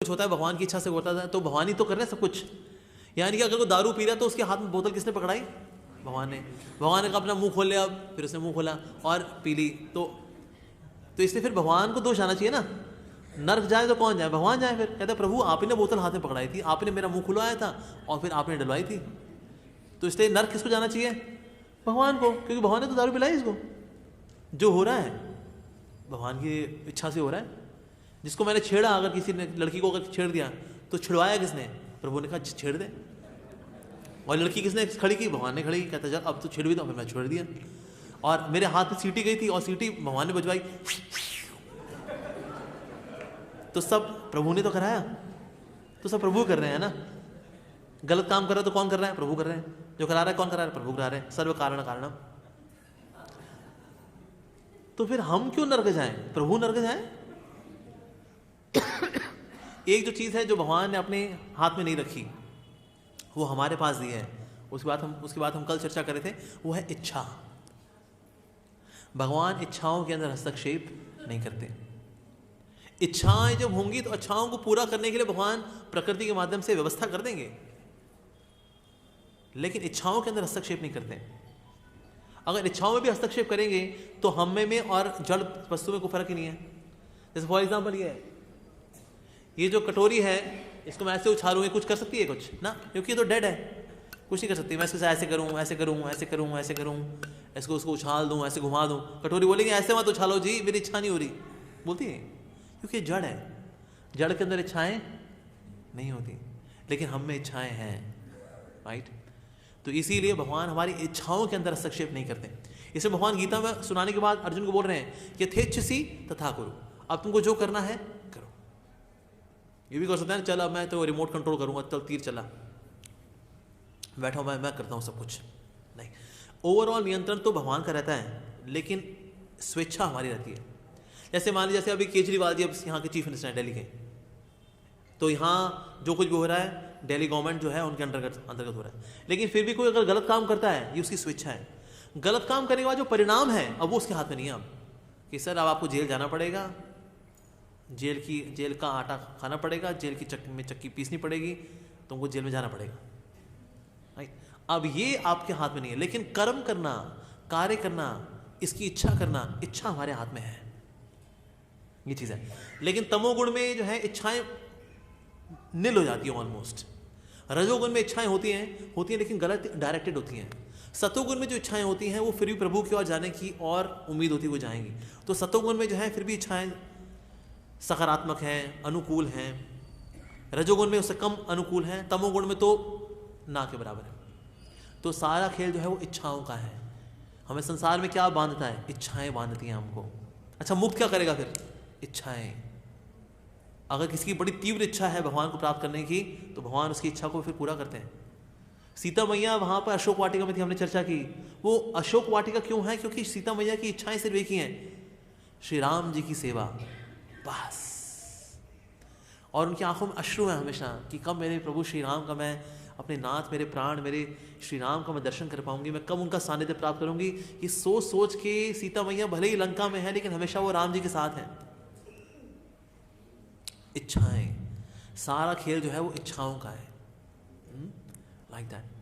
कुछ होता है भगवान की इच्छा से होता है, तो भगवान ही तो कर रहे हैं सब कुछ। यानी कि अगर वो दारू पी रहा है तो उसके हाथ में बोतल किसने पकड़ाई? भगवान ने। भगवान ने अपना मुंह खोल लिया, फिर उसने मुंह खोला और पी ली। तो इसलिए फिर भगवान को दोष आना चाहिए ना। नर्क जाए तो कौन जाए? भगवान जाए। फिर कहता है प्रभु आप ही ने बोतल हाथ में पकड़ाई थी, आपने मेरा मुंह खुलवाया था और फिर आपने डलवाई थी, तो इसलिए नर्क किसको जाना चाहिए? भगवान को, क्योंकि भगवान ने तो दारू पिलाई इसको। जो हो रहा है भगवान की इच्छा से हो रहा है। जिसको मैंने छेड़ा, अगर किसी ने लड़की को अगर छेड़ दिया तो छिड़वाया किसने? प्रभु ने कहा छेड़ दे। और लड़की किसने खड़ी की? भगवान ने खड़ी की। कहता चल अब तो छेड़ भी दो, फिर मैं छोड़ दिया। और मेरे हाथ में सीटी गई थी और सीटी भगवान ने बजवाई, तो सब प्रभु ने तो कराया। तो सब प्रभु कर रहे हैं ना। गलत काम कर रहा है तो कौन कर रहा है? प्रभु कर रहे हैं। जो करा रहा है कौन करा रहा है? प्रभु करा रहे हैं। सर्व कारण कारणम। तो फिर हम क्यों नर्क जाएं? प्रभु नर्क जाएं? एक जो चीज है जो भगवान ने अपने हाथ में नहीं रखी, वो हमारे पास दी है, उसके बाद हम कल चर्चा कर रहे थे, वो है इच्छा। भगवान इच्छाओं के अंदर हस्तक्षेप नहीं करते। इच्छाएं जब होंगी तो इच्छाओं को पूरा करने के लिए भगवान प्रकृति के माध्यम से व्यवस्था कर देंगे, लेकिन इच्छाओं के अंदर हस्तक्षेप नहीं करते। अगर इच्छाओं में भी हस्तक्षेप करेंगे तो हम में और जड़ वस्तु में कोई फर्क ही नहीं है। जैसे फॉर एग्जाम्पल ये जो कटोरी है, इसको मैं ऐसे उछालूंगी, कुछ कर सकती है कुछ ना? क्योंकि ये तो डेड है, कुछ नहीं कर सकती। मैं इसको ऐसे करूँ, ऐसे करूँ, ऐसे करूँ, ऐसे करूँ, इसको उसको उछाल दूँ, ऐसे घुमा दूँ, कटोरी बोलेंगे ऐसे मत उछालो जी, मेरी इच्छा नहीं हो रही, बोलती है, क्योंकि जड़ है। जड़ के अंदर इच्छाएं नहीं होती, लेकिन हम में इच्छाएं हैं, राइट? तो इसीलिए भगवान हमारी इच्छाओं के अंदर हस्तक्षेप नहीं करते। इसे भगवान गीता में सुनाने के बाद अर्जुन को बोल रहे हैं कि यथेच्छसि तथा कुरु, अब तुमको जो करना है करो। ये भी कर सकते हैं, चल अब मैं तो रिमोट कंट्रोल करूंगा, चल तीर चला, बैठा मैं करता हूँ सब कुछ। नहीं, ओवरऑल नियंत्रण तो भगवान का रहता है, लेकिन स्वेच्छा हमारी रहती है। जैसे मान लीजिए, जैसे अभी केजरीवाल जी अब यहाँ के चीफ मिनिस्टर हैं दिल्ली के, तो यहाँ जो कुछ भी हो रहा है दिल्ली गवर्नमेंट जो है उनके अंतर्गत हो रहा है। लेकिन फिर भी कोई अगर गलत काम करता है, ये उसकी स्वेच्छा है। गलत काम करने के बाद जो परिणाम है अब वो उसके हाथ में नहीं है। अब कि सर अब आपको जेल जाना पड़ेगा, जेल का आटा खाना पड़ेगा, जेल की चक्की पीसनी पड़ेगी, तुमको जेल में जाना पड़ेगा, राइट? अब ये आपके हाथ में नहीं है, लेकिन कर्म करना, कार्य करना, इसकी इच्छा करना, इच्छा हमारे हाथ में है, ये चीज़ है। लेकिन तमोगुण में जो है इच्छाएं निल हो जाती है ऑलमोस्ट। रजोगुण में इच्छाएं होती हैं लेकिन गलत डायरेक्टेड होती हैं। सतोगुण में जो इच्छाएं होती हैं वो फिर भी प्रभु की ओर जाने की और उम्मीद होती है वो जाएंगी। तो सतोगुण में जो है फिर भी इच्छाएं सकारात्मक हैं, अनुकूल हैं। रजोगुण में उससे कम अनुकूल हैं, तमोगुण में तो ना के बराबर है। तो सारा खेल जो है वो इच्छाओं का है। हमें संसार में क्या बांधता है? इच्छाएं बांधती हैं हमको। अच्छा, मुक्त क्या करेगा फिर? इच्छाएं। अगर किसी की बड़ी तीव्र इच्छा है भगवान को प्राप्त करने की, तो भगवान उसकी इच्छा को फिर पूरा करते हैं। सीता मैया वहाँ पर अशोक वाटिका में थी, हमने चर्चा की। वो अशोक वाटिका क्यों है? क्योंकि सीता मैया की इच्छाएं सिर्फ एक ही हैं, श्री राम जी की सेवा, बस। और उनकी आंखों में अश्रु है हमेशा कि कब मेरे प्रभु श्री राम का, मैं अपने नाथ, मेरे प्राण, मेरे श्री राम का मैं दर्शन कर पाऊंगी, मैं कब उनका सानिध्य प्राप्त करूंगी। ये सोच सोच के सीता मैया भले ही लंका में है, लेकिन हमेशा वो राम जी के साथ है। इच्छाएं, सारा खेल जो है वो इच्छाओं का है, लाइक दैट।